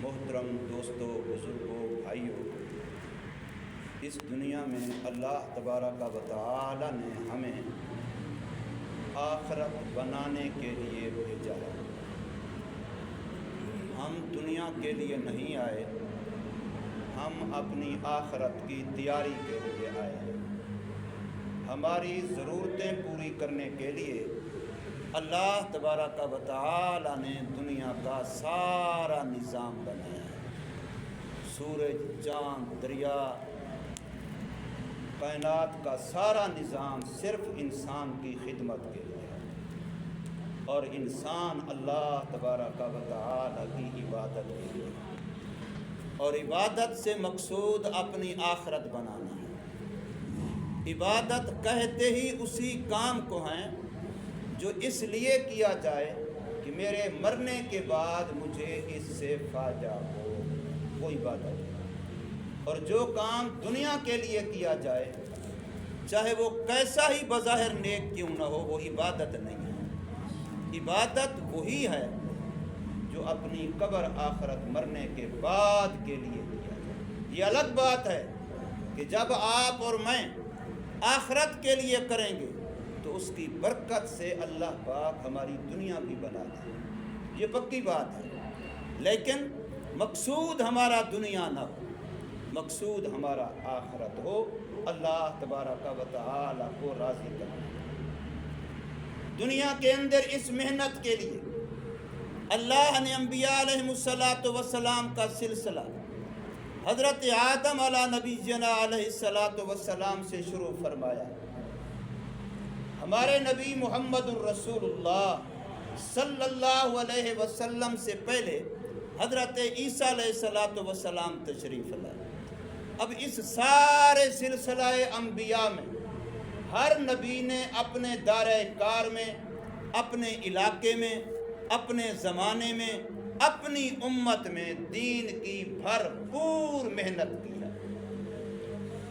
محترم دوستوں، بزرگوں، بھائیوں، اس دنیا میں اللہ تبارک و تعالی نے ہمیں آخرت بنانے کے لیے بھیجا ہے۔ ہم دنیا کے لیے نہیں آئے، ہم اپنی آخرت کی تیاری کے لیے آئے ہیں۔ ہماری ضرورتیں پوری کرنے کے لیے اللہ تبارک و تعالی نے دنیا کا سارا نظام بنایا ہے۔ سورج، چاند، دریا، کائنات کا سارا نظام صرف انسان کی خدمت کے لیے ہے، اور انسان اللہ تبارک و تعالی کی عبادت کے لیے ہے، اور عبادت سے مقصود اپنی آخرت بنانا ہے۔ عبادت کہتے ہی اسی کام کو ہیں جو اس لیے کیا جائے کہ میرے مرنے کے بعد مجھے اس سے فائدہ ہو، وہ عبادت ہے۔ اور جو کام دنیا کے لیے کیا جائے، چاہے وہ کیسا ہی بظاہر نیک کیوں نہ ہو، وہ عبادت نہیں ہے۔ عبادت وہی ہے جو اپنی قبر آخرت مرنے کے بعد کے لیے کیا جائے۔ یہ الگ بات ہے کہ جب آپ اور میں آخرت کے لیے کریں گے تو اس کی برکت سے اللہ پاک ہماری دنیا بھی بنا دے، یہ پکی بات ہے۔ لیکن مقصود ہمارا دنیا نہ ہو، مقصود ہمارا آخرت ہو، اللہ تبارک و تعالی کو راضی کرنا۔ دنیا کے اندر اس محنت کے لیے اللہ نے انبیاء علیہ السلام کا سلسلہ حضرت آدم علی نبینا علیہ السلام سے شروع فرمایا۔ ہمارے نبی محمد الرسول اللہ صلی اللہ علیہ وسلم سے پہلے حضرت عیسیٰ علیہ السلام تشریف لائے۔ اب اس سارے سلسلہ انبیاء میں ہر نبی نے اپنے دائرہ کار میں، اپنے علاقے میں، اپنے زمانے میں، اپنی امت میں دین کی بھرپور محنت کی ہے۔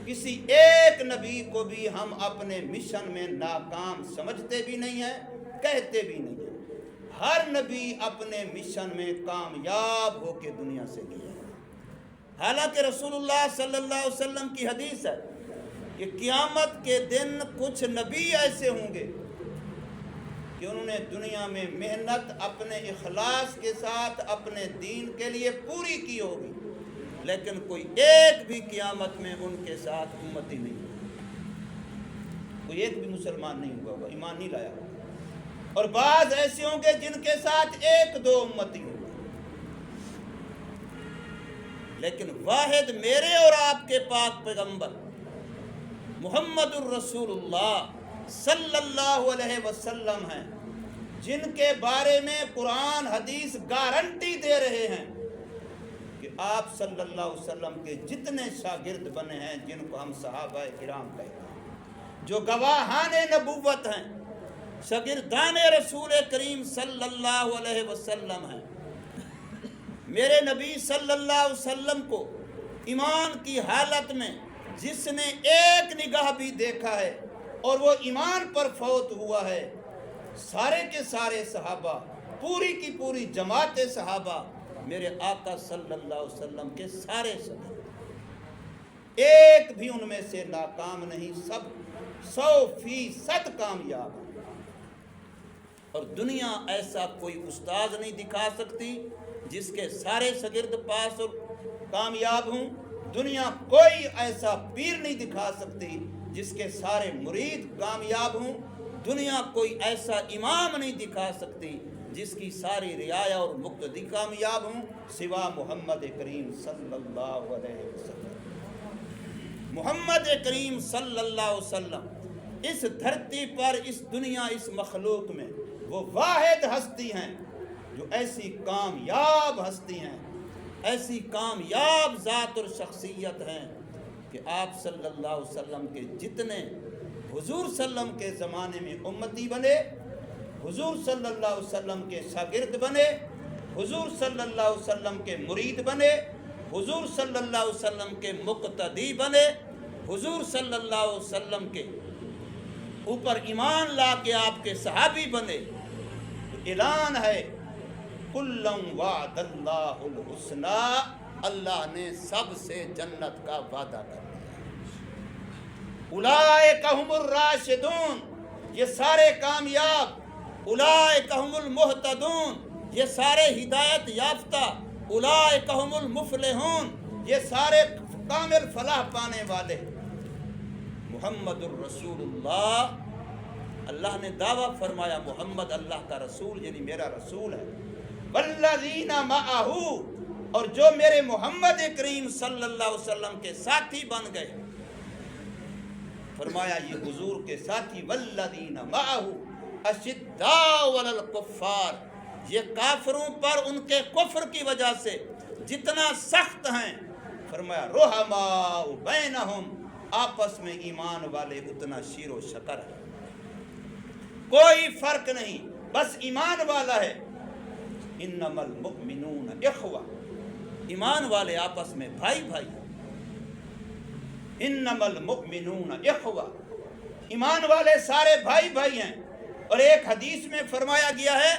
کسی ایک نبی کو بھی ہم اپنے مشن میں ناکام سمجھتے بھی نہیں ہیں، کہتے بھی نہیں ہیں۔ ہر نبی اپنے مشن میں کامیاب ہو کے دنیا سے گیا ہے۔ حالانکہ رسول اللہ صلی اللہ علیہ وسلم کی حدیث ہے کہ قیامت کے دن کچھ نبی ایسے ہوں گے کہ انہوں نے دنیا میں محنت اپنے اخلاص کے ساتھ اپنے دین کے لیے پوری کی ہوگی، لیکن کوئی ایک بھی قیامت میں ان کے ساتھ امتی نہیں ہوگا، کوئی ایک بھی مسلمان نہیں ہوا ہوگا، ایمان نہیں لایا ہوگا۔ اور بعض ایسے ہوں گے جن کے ساتھ ایک دو امتی ہوں گے، لیکن واحد میرے اور آپ کے پاک پیغمبر محمد الرسول اللہ صلی اللہ علیہ وسلم ہیں، جن کے بارے میں قرآن حدیث گارنٹی دے رہے ہیں کہ آپ صلی اللہ علیہ وسلم کے جتنے شاگرد بنے ہیں، جن کو ہم صحابہ کرام کہتے ہیں، جو گواہان نبوت ہیں، شاگردان رسول کریم صلی اللہ علیہ وسلم ہیں۔ میرے نبی صلی اللہ علیہ وسلم کو ایمان کی حالت میں جس نے ایک نگاہ بھی دیکھا ہے اور وہ ایمان پر فوت ہوا ہے، سارے کے سارے صحابہ، پوری کی پوری جماعت صحابہ میرے آقا صلی اللہ علیہ وسلم کے سارے شاگرد، ایک بھی ان میں سے ناکام نہیں، سب 100% کامیاب ہیں۔ اور دنیا ایسا کوئی استاد نہیں دکھا سکتی جس کے سارے شاگرد پاس اور کامیاب ہوں، دنیا کوئی ایسا پیر نہیں دکھا سکتی جس کے سارے مرید کامیاب ہوں، دنیا کوئی ایسا امام نہیں دکھا سکتی جس کی ساری رعایا اور مقتدی کامیاب ہوں، سوا محمد کریم صلی اللہ علیہ وسلم۔ محمد کریم صلی اللہ علیہ وسلم اس دھرتی پر، اس دنیا، اس مخلوق میں وہ واحد ہستی ہیں جو ایسی کامیاب ہستی ہیں، ایسی کامیاب ذات اور شخصیت ہیں کہ آپ صلی اللہ علیہ وسلم کے جتنے حضور صلی اللہ علیہ وسلم کے زمانے میں امتی بنے، حضور صلی اللہ علیہ وسلم کے شاگرد بنے، حضور صلی اللہ علیہ وسلم کے مرید بنے، حضور صلی اللہ علیہ وسلم کے مقتدی بنے، حضور صلی اللہ علیہ وسلم کے اوپر ایمان لا کے آپ کے صحابی بنے۔ اعلان ہے کلم وعد اللہ الحسنی، اللہ نے سب سے جنت کا وعدہ کر دیا۔ اولئک هم الراشدون، یہ سارے کامیاب، اولئک هم المہتدون، یہ سارے ہدایت یافتہ، اولئک هم المفلحون، یہ سارے کامل فلاح پانے والے۔ محمد الرسول اللہ، اللہ نے دعویٰ فرمایا محمد اللہ کا رسول یعنی میرا رسول ہے۔ والذین معہ، اور جو میرے محمد کریم صلی اللہ علیہ وسلم کے ساتھی بن گئے، فرمایا یہ حضور کے ساتھی، والذین معہ اشداء علی الکفار، یہ کافروں پر ان کے کفر کی وجہ سے جتنا سخت ہیں، فرمایا رحماء بینہم، آپس میں ایمان والے اتنا شیر و شکر ہے، کوئی فرق نہیں، بس ایمان والا ہے۔ انما المؤمنون اخوہ، ایمان والے آپس میں بھائی بھائی، انما المؤمنون اخوہ، ایمان والے سارے بھائی بھائی ہیں۔ اور ایک حدیث میں فرمایا گیا ہے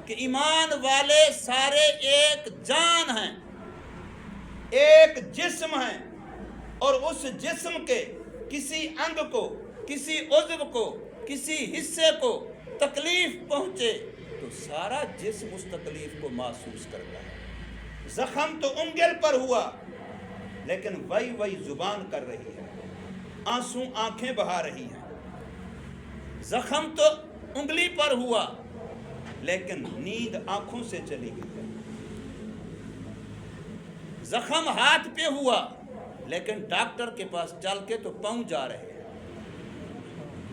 کہ ایمان والے سارے ایک جان ہیں، ایک جسم ہیں، اور اس جسم کے کسی انگ کو، کسی عضو کو، کسی حصے کو تکلیف پہنچے تو سارا جسم اس تکلیف کو محسوس کرتا ہے۔ زخم تو انگل پر ہوا لیکن وہی زبان کر رہی ہے، آنسو آنکھیں بہا رہی ہیں۔ زخم تو انگلی پر ہوا لیکن نیند آنکھوں سے چلی گئی۔ زخم ہاتھ پہ ہوا لیکن ڈاکٹر کے پاس چل کے تو پہنچ جا رہے ہیں۔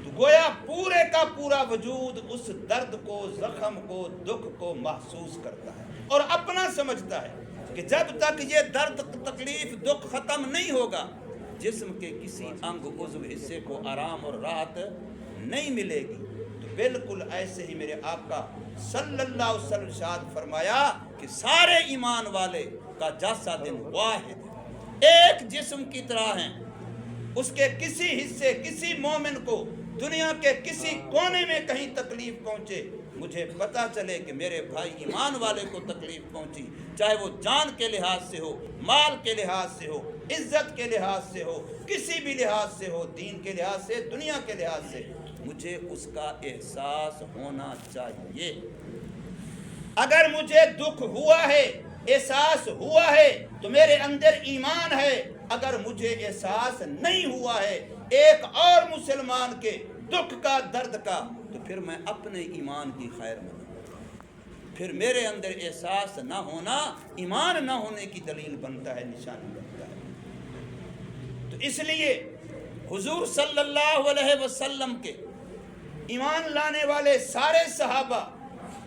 تو گویا پورے کا پورا وجود اس درد کو، زخم کو، دکھ کو محسوس کرتا ہے اور اپنا سمجھتا ہے کہ جب تک یہ درد، تکلیف، دکھ ختم نہیں ہوگا، جسم کے کسی انگ، عضو، حصے کو آرام اور راحت نہیں ملے گی۔ تو بالکل ایسے ہی میرے آقا صلی اللہ علیہ وسلم ارشاد فرمایا کہ سارے ایمان والے کا جیسا دن واحد، ایک جسم کی طرح ہیں۔ اس کے کسی حصے، کسی مومن کو دنیا کے کسی کونے میں کہیں تکلیف پہنچے، مجھے پتا چلے کہ میرے بھائی ایمان والے کو تکلیف پہنچی، چاہے وہ جان کے لحاظ سے ہو، مال کے لحاظ سے ہو، عزت کے لحاظ سے ہو، کسی بھی لحاظ سے ہو، دین کے لحاظ سے، دنیا کے لحاظ سے، مجھے اس کا احساس ہونا چاہیے۔ اگر مجھے دکھ ہوا ہے، احساس ہوا ہے تو میرے اندر ایمان ہے۔ اگر مجھے احساس نہیں ہوا ہے ایک اور مسلمان کے دکھ کا، درد کا، تو پھر میں اپنے ایمان کی خیر مند، پھر میرے اندر احساس نہ ہونا ایمان نہ ہونے کی دلیل بنتا ہے، نشانی بنتا ہے۔ تو اس لیے حضور صلی اللہ علیہ وسلم کے ایمان لانے والے سارے صحابہ،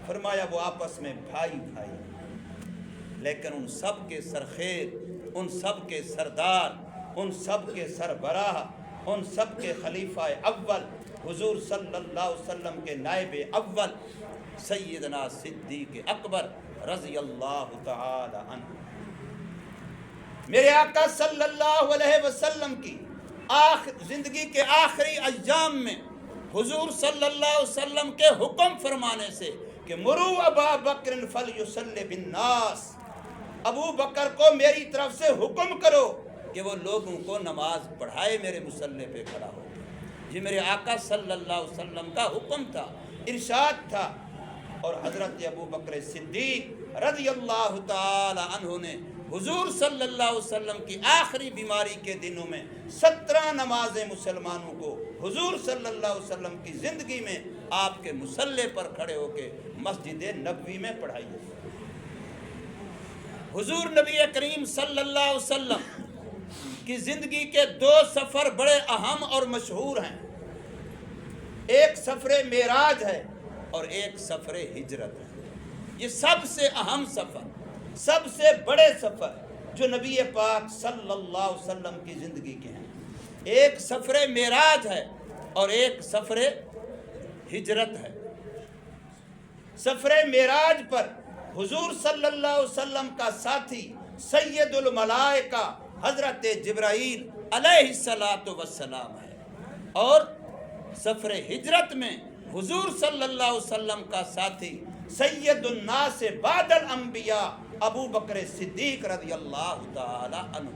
فرمایا وہ آپس میں بھائی بھائی، لیکن ان سب کے سرخیر، ان سب کے سردار، ان سب کے سربراہ، ان سب کے خلیفہ اول، حضور صلی اللہ علیہ وسلم کے نائب اول سیدنا صدیق اکبر رضی اللہ تعالی عنہ، میرے آقا صلی اللہ علیہ وسلم کی زندگی کے آخری ایام میں حضور صلی اللہ علیہ وسلم کے حکم فرمانے سے کہ مرو ابا بکر فلیصلی بالناس، ابو بکر کو میری طرف سے حکم کرو کہ وہ لوگوں کو نماز پڑھائے میرے مصلی پہ کھڑا ہو۔ یہ میرے آقا صلی اللہ علیہ وسلم کا حکم تھا، ارشاد تھا۔ اور حضرت ابو بکر صدیق رضی اللہ تعالی عنہ نے حضور صلی اللہ علیہ وسلم کی آخری بیماری کے دنوں میں 17 نمازیں مسلمانوں کو حضور صلی اللہ علیہ وسلم کی زندگی میں آپ کے مصلی پر کھڑے ہو کے مسجد نبوی میں پڑھائی۔ حضور نبی کریم صلی اللہ علیہ وسلم کی زندگی کے 2 سفر بڑے اہم اور مشہور ہیں، ایک سفر معراج ہے اور ایک سفر ہجرت ہے۔ یہ سب سے اہم سفر، سب سے بڑے سفر جو نبی پاک صلی اللہ علیہ وسلم کی زندگی کے ہیں، ایک سفر معراج ہے اور ایک سفر ہجرت ہے۔ سفر معراج پر حضور صلی اللہ علیہ وسلم کا ساتھی سید الملائکہ حضرت جبرائیل علیہ السلام ہے، اور سفر ہجرت میں حضور صلی اللہ علیہ وسلم کا ساتھی سید الناس بعد الانبیاء ابو بکر صدیق رضی اللہ تعالی عنہ.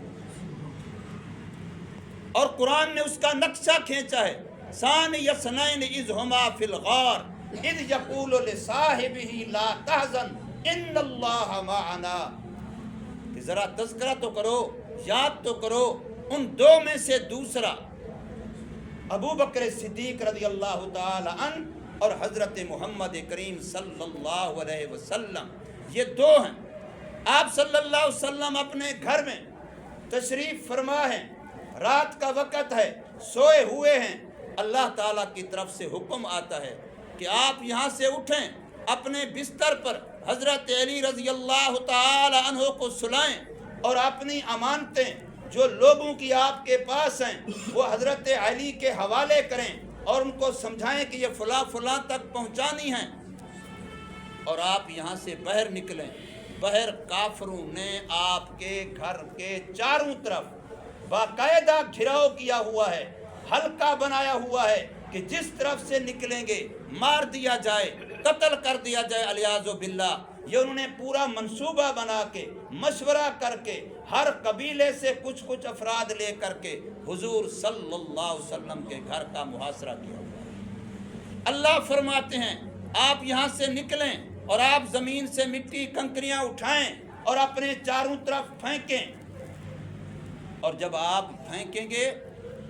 اور قرآن نے اس کا نقشہ کھینچا ہے. ثانی اثنین اذ ہما فی الغار اذ یقول لصاحبہ لا تحزن ان اللہ معنا. کہ ذرا تذکرہ تو کرو، یاد تو کرو ان دو میں سے دوسرا ابو بکر صدیق رضی اللہ تعالی عنہ اور حضرت محمد کریم صلی اللہ علیہ وسلم، یہ دو ہیں. آپ صلی اللہ علیہ وسلم اپنے گھر میں تشریف فرما ہیں، رات کا وقت ہے، سوئے ہوئے ہیں. اللہ تعالیٰ کی طرف سے حکم آتا ہے کہ آپ یہاں سے اٹھیں، اپنے بستر پر حضرت علی رضی اللہ تعالی عنہ کو سلائیں اور اپنی امانتیں جو لوگوں کی آپ کے پاس ہیں وہ حضرت علی کے حوالے کریں اور ان کو سمجھائیں کہ یہ فلاں فلاں تک پہنچانی ہیں. اور آپ یہاں سے باہر نکلیں. باہر کافروں نے آپ کے گھر کے چاروں طرف باقاعدہ گھراؤ کیا ہوا ہے، حلقہ بنایا ہوا ہے کہ جس طرف سے نکلیں گے مار دیا جائے، قتل کر دیا جائے علیاذ باللہ. یہ انہوں نے پورا منصوبہ بنا کے مشورہ کر کے ہر قبیلے سے کچھ کچھ افراد لے کر کے حضور صلی اللہ علیہ وسلم کے گھر کا محاصرہ کیا ہوا ہے. اللہ فرماتے ہیں آپ یہاں سے نکلیں اور آپ زمین سے مٹی کنکریاں اٹھائیں اور اپنے چاروں طرف پھینکیں. اور جب آپ پھینکیں گے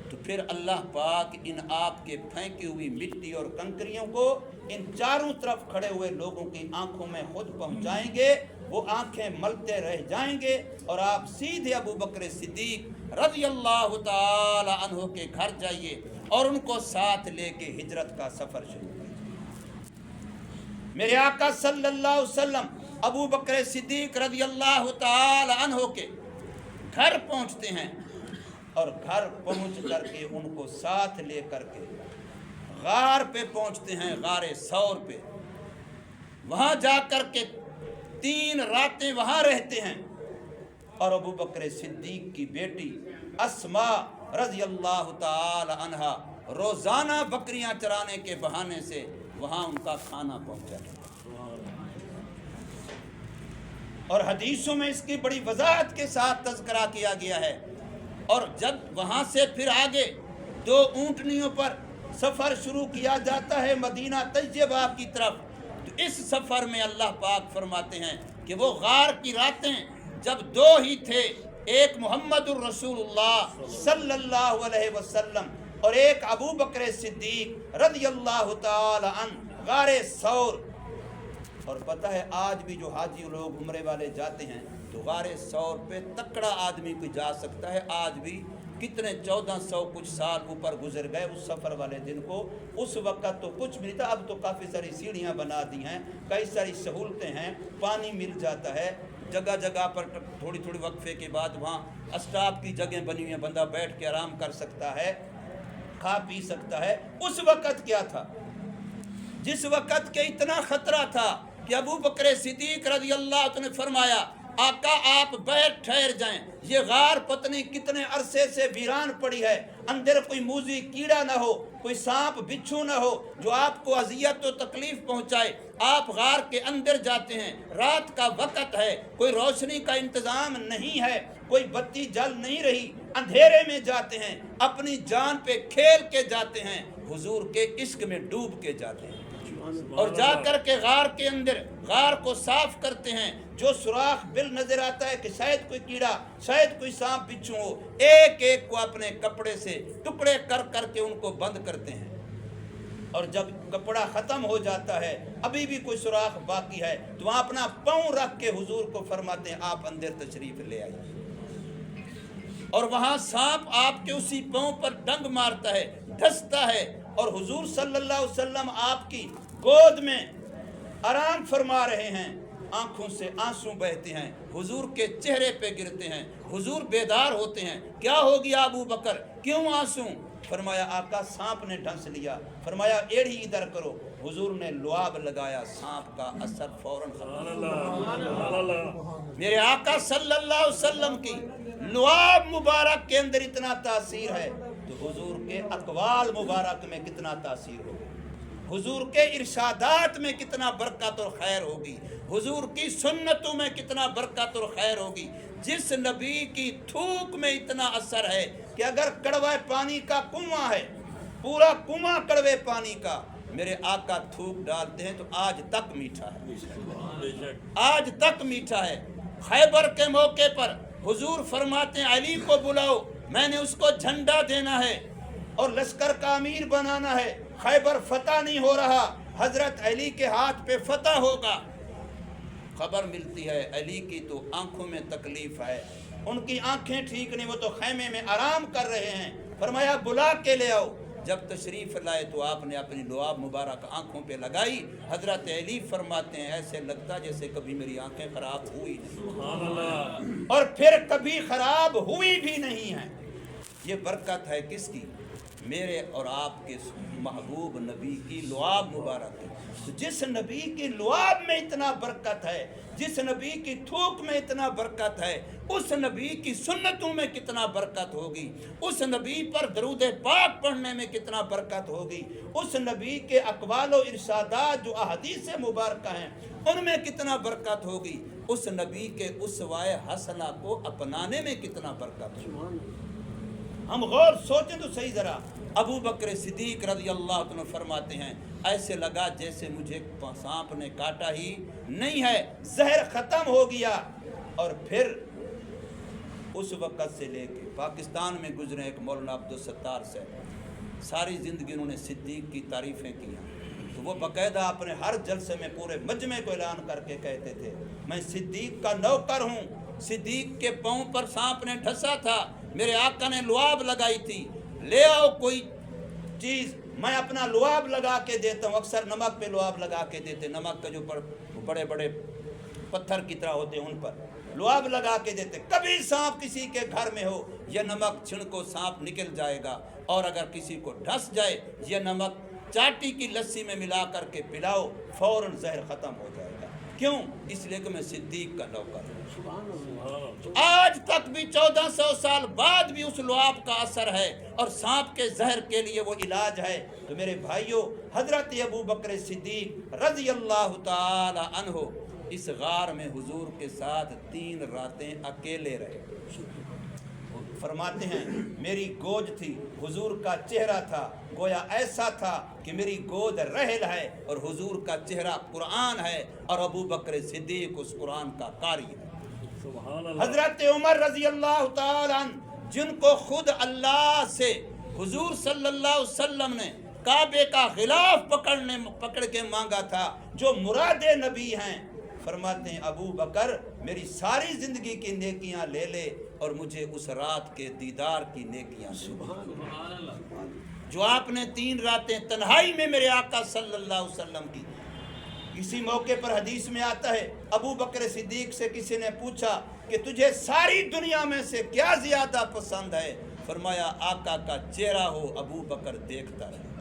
تو پھر اللہ پاک ان آپ کے پھینکی ہوئی مٹی اور کنکریوں کو ان چاروں طرف کھڑے ہوئے لوگوں کی آنکھوں میں خود پہنچائیں گے. وہ آنکھیں ملتے رہ جائیں گے اور آپ سیدھے ابو بکر صدیق رضی اللہ تعالی عنہ کے گھر جائیے اور ان کو ساتھ لے کے ہجرت کا سفر شروع کیجیے. میرے آقا صلی اللہ علیہ وسلم ابو بکر صدیق رضی اللہ تعالی عنہ کے گھر پہنچتے ہیں اور گھر پہنچ کر کے ان کو ساتھ لے کر کے غار پہ پہنچتے ہیں، غار ثور پہ. وہاں جا کر کے 3 راتیں وہاں رہتے ہیں اور ابو بکر صدیق کی بیٹی اسماء رضی اللہ تعالی عنہا روزانہ بکریاں چرانے کے بہانے سے وہاں ان کا کھانا پہنچاتا. اور حدیثوں میں اس کی بڑی وضاحت کے ساتھ تذکرہ کیا گیا ہے. اور جب وہاں سے پھر آگے 2 اونٹنیوں پر سفر شروع کیا جاتا ہے مدینہ طیبہ کی طرف، تو اس سفر میں اللہ پاک فرماتے ہیں کہ وہ غار کی راتیں جب 2 ہی تھے، ایک محمد الرسول اللہ صلی اللہ علیہ وسلم اور ایک ابو بکر صدیق رضی اللہ تعالی عنہ غار ثور. اور پتہ ہے آج بھی جو حاجی لوگ عمرے والے جاتے ہیں تو غار ثور پہ تکڑا آدمی کوئی جا سکتا ہے. آج بھی کتنے 1400 کچھ سال اوپر گزر گئے اس سفر والے دن کو. اس وقت تو کچھ بھی نہیں تھا، اب تو کافی ساری سیڑھیاں بنا دی ہیں، کئی ساری سہولتیں ہیں، پانی مل جاتا ہے جگہ جگہ پر. تھوڑی تھوڑی وقفے کے بعد وہاں اسٹاپ کی جگہیں بنی ہوئی ہیں، بندہ بیٹھ کے آرام کر سکتا ہے، کھا پی سکتا ہے. اس وقت کیا تھا؟ جس وقت کہ اتنا خطرہ تھا کہ ابو بکر صدیق رضی اللہ عنہ نے فرمایا آقا آپ بیٹھ ٹھہر جائیں، یہ غار پتنی کتنے عرصے سے ویران پڑی ہے، اندر کوئی موذی کیڑا نہ ہو، کوئی سانپ بچھو نہ ہو جو آپ کو اذیت و تکلیف پہنچائے. آپ غار کے اندر جاتے ہیں، رات کا وقت ہے، کوئی روشنی کا انتظام نہیں ہے، کوئی بتی جل نہیں رہی، اندھیرے میں جاتے ہیں، اپنی جان پہ کھیل کے جاتے ہیں، حضور کے عشق میں ڈوب کے جاتے ہیں. اور جا کر کے غار کے اندر غار کو صاف کرتے ہیں. جو سوراخ بل نظر آتا ہے کہ شاید کوئی کیڑا، شاید کوئی سانپ بچھو ہو، ایک ایک کو اپنے کپڑے سے ٹکڑے کر کر کے ان کو بند کرتے ہیں. اور جب کپڑا ختم ہو جاتا ہے ابھی بھی کوئی سوراخ باقی ہے تو وہاں اپنا پاؤں رکھ کے حضور کو فرماتے ہیں آپ اندر تشریف لے آئیے. اور وہاں سانپ آپ کے اسی پاؤں پر ڈنگ مارتا ہے، ڈستا ہے، اور حضور صلی اللہ علیہ وسلم آپ کی گود میں آرام فرما رہے ہیں. آنکھوں سے آنسو بہتے ہیں، حضور کے چہرے پہ گرتے ہیں، حضور بیدار ہوتے ہیں. کیا ہو گیا ابو بکر، کیوں آنسو؟ فرمایا آقا سانپ نے ڈھنس لیا. فرمایا ایڑی ادھر کرو. حضور نے لعاب لگایا، سانپ کا اثر فوراً میرے آقا صلی اللہ علیہ وسلم کی لعاب مبارک کے اندر اتنا تاثیر ہے تو حضور کے اقوال مبارک میں کتنا تاثیر ہوگا. حضور کے ارشادات میں کتنا برکت اور خیر ہوگی، حضور کی سنتوں میں کتنا برکت اور خیر ہوگی۔ جس نبی کی تھوک میں اتنا اثر ہے کہ اگر کڑوے پانی کا کنواں ہے، پورا کنواں کڑوے پانی کا، میرے آقا تھوک ڈالتے ہیں تو آج تک میٹھا ہے، آج تک میٹھا ہے۔ خیبر کے موقع پر حضور فرماتے ہیں علی کو بلاؤ، میں نے اس کو جھنڈا دینا ہے اور لشکر کا امیر بنانا ہے، خیبر فتح نہیں ہو رہا، حضرت علی کے ہاتھ پہ فتح ہوگا۔ خبر ملتی ہے علی کی تو آنکھوں میں تکلیف ہے، ان کی آنکھیں ٹھیک نہیں، وہ تو خیمے میں آرام کر رہے ہیں۔ فرمایا بلا کے لے آؤ۔ جب تشریف لائے تو آپ نے اپنی لعاب مبارک آنکھوں پہ لگائی۔ حضرت علی فرماتے ہیں ایسے لگتا جیسے کبھی میری آنکھیں خراب ہوئی نہیں، اور پھر کبھی خراب ہوئی بھی نہیں ہیں۔ یہ برکت ہے کس کی؟ میرے اور آپ کے محبوب نبی کی لعاب مبارک ہے۔ تو جس نبی کی لعاب میں اتنا برکت ہے، جس نبی کی تھوک میں اتنا برکت ہے، اس نبی کی سنتوں میں کتنا برکت ہوگی، اس نبی پر درود پاک پڑھنے میں کتنا برکت ہوگی، اس نبی کے اقوال و ارشادات جو احادیث مبارکہ ہیں ان میں کتنا برکت ہوگی، اس نبی کے اسوہ حسنہ کو اپنانے میں کتنا برکت ہوگی۔ ہم غور سوچیں تو صحیح ذرا۔ ابو بکر صدیق رضی اللہ عنہ فرماتے ہیں ایسے لگا جیسے مجھے سانپ نے کاٹا ہی نہیں ہے، زہر ختم ہو گیا۔ اور پھر اس وقت سے لے کے پاکستان میں گزرے ایک مولانا عبدالستار سے، ساری زندگی انہوں نے صدیق کی تعریفیں کی ہیں، تو وہ باقاعدہ اپنے ہر جلسے میں پورے مجمع کو اعلان کر کے کہتے تھے میں صدیق کا نوکر ہوں، صدیق کے پاؤں پر سانپ نے ڈھسا تھا، میرے آقا نے لعاب لگائی تھی، لے آؤ کوئی چیز میں اپنا لعاب لگا کے دیتا ہوں۔ اکثر نمک پہ لعاب لگا کے دیتے، نمک کا جو بڑے بڑے پتھر کی طرح ہوتے ہیں ان پر لعاب لگا کے دیتے۔ کبھی سانپ کسی کے گھر میں ہو، یہ نمک چھڑکو سانپ نکل جائے گا، اور اگر کسی کو ڈھس جائے یہ نمک چاٹی کی لسی میں ملا کر کے پلاؤ، فوراً زہر ختم ہو جائے گا۔ کیوں؟ اس لیے کہ میں صدیق کا نوکر ہوں۔ آج تک بھی 1400 سال بعد بھی اس لعاب کا اثر ہے، اور سانپ کے زہر کے لیے وہ علاج ہے۔ تو میرے بھائیوں، حضرت ابو بکر صدیق رضی اللہ تعالی عنہ اس غار میں حضور کے ساتھ 3 راتیں اکیلے رہے۔ فرماتے ہیں میری گود تھی، حضور کا چہرہ تھا گویا ایسا تھا کہ میری گود رحل ہے، اور حضور کا چہرہ قرآن ہے، اور ابو بکر صدیق اس قرآن کا قاری ہے۔ حضرت عمر رضی اللہ تعالیٰ عنہ جن کو خود اللہ سے حضور صلی اللہ علیہ وسلم نے کعبے کا غلاف پکڑ کے مانگا تھا، جو مراد نبی ہیں، فرماتے ہیں ابو بکر میری ساری زندگی کی نیکیاں لے لے اور مجھے اس رات کے دیدار کی نیکیاں جو آپ نے 3 راتیں تنہائی میں میرے آقا صلی اللہ علیہ وسلم کی۔ اسی موقع پر حدیث میں آتا ہے ابو بکر صدیق سے کسی نے پوچھا کہ تجھے ساری دنیا میں سے کیا زیادہ پسند ہے؟ فرمایا آقا کا چہرہ ہو ابو بکر دیکھتا رہے،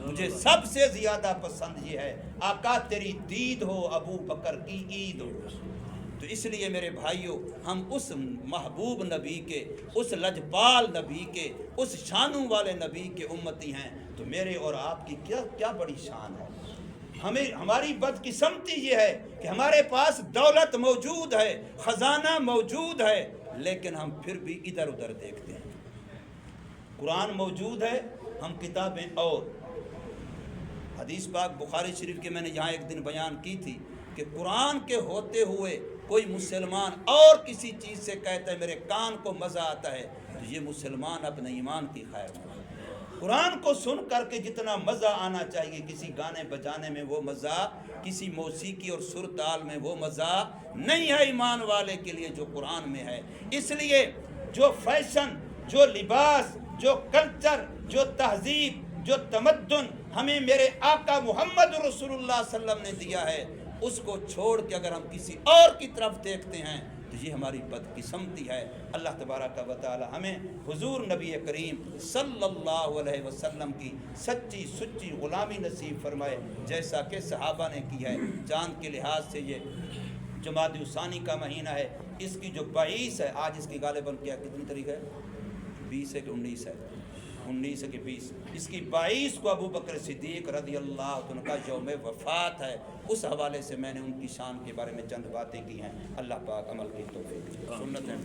مجھے سب سے زیادہ پسند یہ ہے آقا تیری دید ہو ابو بکر کی عید ہو۔ تو اس لیے میرے بھائیوں، ہم اس محبوب نبی کے، اس لجپال نبی کے، اس شانوں والے نبی کے امتی ہیں، تو میرے اور آپ کی کیا بڑی شان ہے۔ ہماری بدقسمتی یہ ہے کہ ہمارے پاس دولت موجود ہے، خزانہ موجود ہے، لیکن ہم پھر بھی ادھر ادھر دیکھتے ہیں۔ قرآن موجود ہے، ہم کتابیں، اور حدیث پاک بخاری شریف کے میں نے یہاں ایک دن بیان کی تھی کہ قرآن کے ہوتے ہوئے کوئی مسلمان اور کسی چیز سے کہتا ہے میرے کان کو مزہ آتا ہے، تو یہ مسلمان اپنے ایمان کی خیر میں۔ قرآن کو سن کر کے جتنا مزہ آنا چاہیے کسی گانے بجانے میں وہ مزہ، کسی موسیقی اور سر تال میں وہ مزہ نہیں ہے ایمان والے کے لیے جو قرآن میں ہے۔ اس لیے جو فیشن، جو لباس، جو کلچر، جو تہذیب، جو تمدن ہمیں میرے آقا محمد رسول اللہ صلی اللہ علیہ وسلم نے دیا ہے، اس کو چھوڑ کے اگر ہم کسی اور کی طرف دیکھتے ہیں تو یہ ہماری بدقسمتی ہے۔ اللہ تبارک و تعالی ہمیں حضور نبی کریم صلی اللہ علیہ وسلم کی سچی سچی غلامی نصیب فرمائے، جیسا کہ صحابہ نے کی ہے۔ چاند کے لحاظ سے یہ جمادی الثانی کا مہینہ ہے، اس کی جو 22 ہے، آج اس کی غالباً کیا کتنی تاریخ ہے؟ 20 ہے کہ 19 ہے؟ 19 کے 20 اس کی 22 کو ابو بکر صدیق رضی اللہ عنہ کا یوم وفات ہے. اس حوالے سے میں نے ان کی شان کے بارے میں چند باتیں کی ہیں. اللہ پاک عمل کی توفیق. سنت ہے.